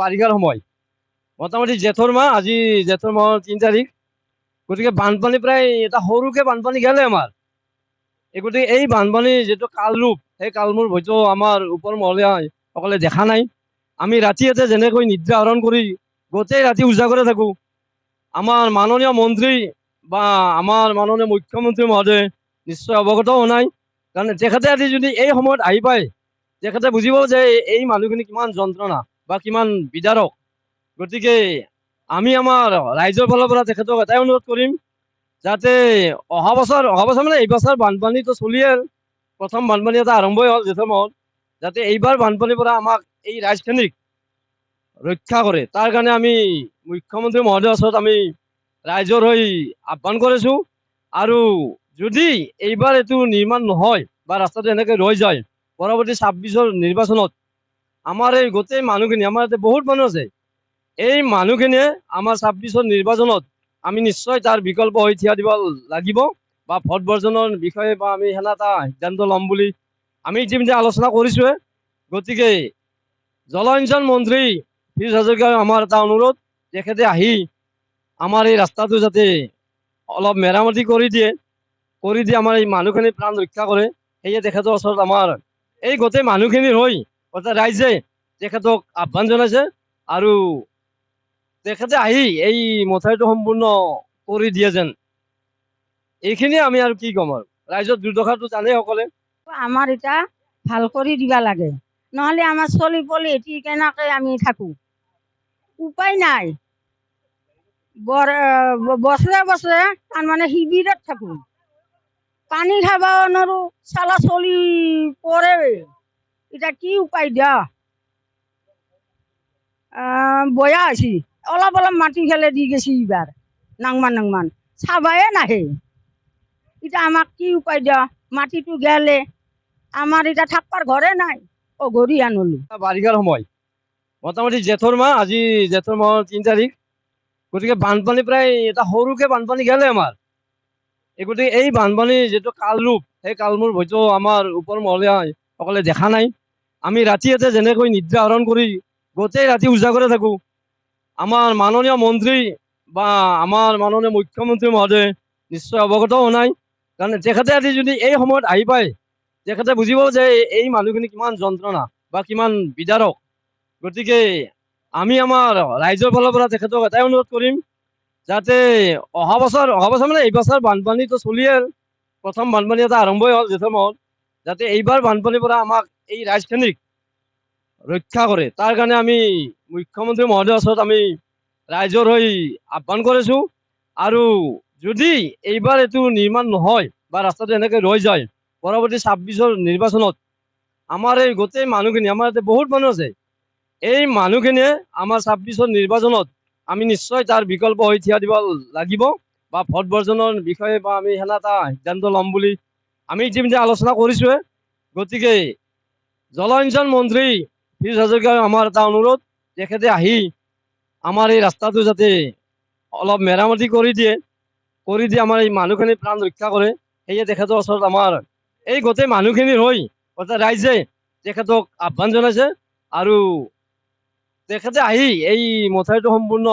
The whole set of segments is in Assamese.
বাৰিষাৰ সময় মোটামুটি জেঠৰ মাহ, আজি জেঠৰ মাহৰ 3 তাৰিখ। গতিকে বানপানী প্ৰায় এটা সৰুকে বানপানী গেলে আমাৰ। গতিকে এই বানপানীৰ যিটো কালৰূপ, সেই কালৰূপ হয়তো আমাৰ ওপৰ মহলীয়া সকলে দেখা নাই। আমি ৰাতি ইয়াতে যেনেকৈ নিদ্ৰা হৰণ কৰি গোটেই ৰাতি উজাগৰে থাকোঁ। আমাৰ মাননীয় মন্ত্ৰী বা আমাৰ মাননীয় মুখ্যমন্ত্ৰী মহোদয় নিশ্চয় অৱগত হোৱা নাই। কাৰণ তেখেতে আজি যদি এই সময়ত আহি পায়, তেখেতে বুজিব যে এই মানুহখিনি কিমান যন্ত্ৰণা বা কিমান বিদাৰক। গতিকে আমি আমাৰ ৰাইজৰ ফালৰ পৰা তেখেতক এটাই অনুৰোধ কৰিম, যাতে অহা বছৰ মানে এই বছৰ বানপানীটো চলিয়ে প্ৰথম বানপানী এটা আৰম্ভই হ'ল জেঠৰ মাহত, যাতে এইবাৰ বানপানীৰ পৰা আমাক এই ৰাইজখিনিক ৰক্ষা কৰে। তাৰ কাৰণে আমি মুখ্যমন্ত্ৰী মহোদয়ৰ ওচৰত আমি ৰাইজৰ হৈ আহ্বান কৰিছোঁ। আৰু যদি এইবাৰ এইটো নিৰ্মাণ নহয় বা ৰাস্তাটো এনেকৈ ৰৈ যায়, পৰৱৰ্তী 26ৰ নিৰ্বাচনত আমাৰ এই গোটেই মানুহখিনি, আমাৰ ইয়াতে বহুত মানুহ আছে, এই মানুহখিনিয়ে আমাৰ 26ৰ নিৰ্বাচনত আমি নিশ্চয় তাৰ বিকল্প হৈ থিয় দিব লাগিব বা ভোট বৰ্জনৰ বিষয়ে বা আমি সেনে এটা সিদ্ধান্ত ল'ম বুলি আমি ইতিমধ্যে আলোচনা কৰিছোঁৱে। গতিকে জলসিঞ্চন মন্ত্ৰী পীযুষ হাজৰিকাৰ আমাৰ এটা অনুৰোধ, তেখেতে আহি আমাৰ এই ৰাস্তাটো যাতে অলপ মেৰামতি কৰি দিয়ে আমাৰ এই মানুহখিনিৰ প্ৰাণ ৰক্ষা কৰে। সেয়ে তেখেতৰ ওচৰত আমাৰ এই গোটেই মানুহখিনিৰ হৈ অৰ্থাৎ ৰাইজে তেখেতক আহ্বান জনাইছে। আৰু তেখেতে আহি এই মথাউৰিটো সম্পূৰ্ণ কৰি দিয়ে যেন, এইখিনিয়ে আমি আৰু কি ক'ম। আৰু ৰাইজৰ দুৰ্দশাটো জানেই সকলে। আমাৰ এটা ভাল কৰি দিবা লাগে, নহ'লে আমাৰ চলি পলি এটি কেনেকৈ আমি থাকোঁ, উপায় নাই। বছৰে বছৰে তাৰমানে শিবিৰত থাকোঁ, পানী খাব নোৱাৰোঁ, চালা চলি পৰে। এতিয়া কি উপায় দিয়া, বয়া হৈছি। অলপ অলপ মাটি ফেলে দি গেছি এইবাৰ নাংমান চাবায়ে নাহে। এতিয়া আমাক কি উপায় দিয়া, মাটিটো গেলে আমাৰ এতিয়া থাকবাৰ ঘৰে নাই, অঘৰী আনলো। বাৰিষাৰ সময় মোটামুটি জেঠৰ মাহ, আজি জেঠৰ মাহৰ 3 তাৰিখ। গতিকে বানপানী প্ৰায় এটা সৰুকে বানপানী গেলে আমাৰ। গতিকে এই বানপানীৰ যিটো কালৰূপ, সেই কালৰূপ হয়তো আমাৰ ওপৰ মহলীয়া সকলে দেখা নাই। আমি ৰাতি ইয়াতে যেনেকৈ নিদ্ৰা হৰণ কৰি গোটেই ৰাতি উজাগৰে থাকোঁ। আমাৰ মাননীয় মন্ত্ৰী বা আমাৰ মাননীয় মুখ্যমন্ত্ৰী মহোদয় নিশ্চয় অৱগত হোৱা নাই। কাৰণ তেখেতে আজি যদি এই সময়ত আহি পায়, তেখেতে বুজিব যে এই মানুহখিনি কিমান যন্ত্ৰণা বা কিমান বিদাৰক। গতিকে আমি আমাৰ ৰাইজৰ ফালৰ পৰা তেখেতক এটাই অনুৰোধ কৰিম, যাতে অহা বছৰ মানে এই বছৰ বানপানীটো চলিয়ে প্ৰথম বানপানী এটা আৰম্ভই হ'ল জেঠৰ মাহত, যাতে এইবাৰ বানপানীৰ পৰা আমাক এই ৰাইজখিনিক ৰক্ষা কৰে। তাৰ কাৰণে আমি মুখ্যমন্ত্ৰী মহোদয়ৰ ওচৰত আমি ৰাইজৰ হৈ আহ্বান কৰিছোঁ। আৰু যদি এইবাৰ এইটো নিৰ্মাণ নহয় বা ৰাস্তাটো এনেকৈ ৰৈ যায়, পৰৱৰ্তী 26ৰ নিৰ্বাচনত আমাৰ এই গোটেই মানুহখিনি, আমাৰ ইয়াতে বহুত মানুহ আছে, এই মানুহখিনিয়ে আমাৰ 26ৰ নিৰ্বাচনত আমি নিশ্চয় তাৰ বিকল্প হৈ থিয় দিব লাগিব বা ভোট বৰ্জনৰ বিষয়ে বা আমি সেনে এটা সিদ্ধান্ত ল'ম বুলি আমি ইতিমধ্যে আলোচনা কৰিছোঁৱে। গতিকে জলসিঞ্চন মন্ত্ৰী পীযুষ হাজৰিকাৰ আমাৰ এটা অনুৰোধ, তেখেতে আহি আমাৰ এই ৰাস্তাটো যাতে অলপ মেৰামতি কৰি দিয়ে আমাৰ এই মানুহখিনিৰ প্ৰাণ ৰক্ষা কৰে। সেয়ে তেখেতৰ ওচৰত আমাৰ এই গোটেই মানুহখিনিৰ হৈ অৰ্থাৎ ৰাইজে তেখেতক আহ্বান জনাইছে। আৰু তেখেতে আহি এই মথাউৰিটো সম্পূৰ্ণ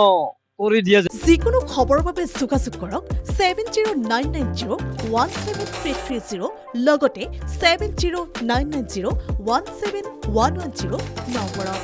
কৰি দিয়ে। যিকোনো খবৰৰ বাবে যোগাযোগ কৰক 7099017330 লগতে 7099017110 নম্বৰত।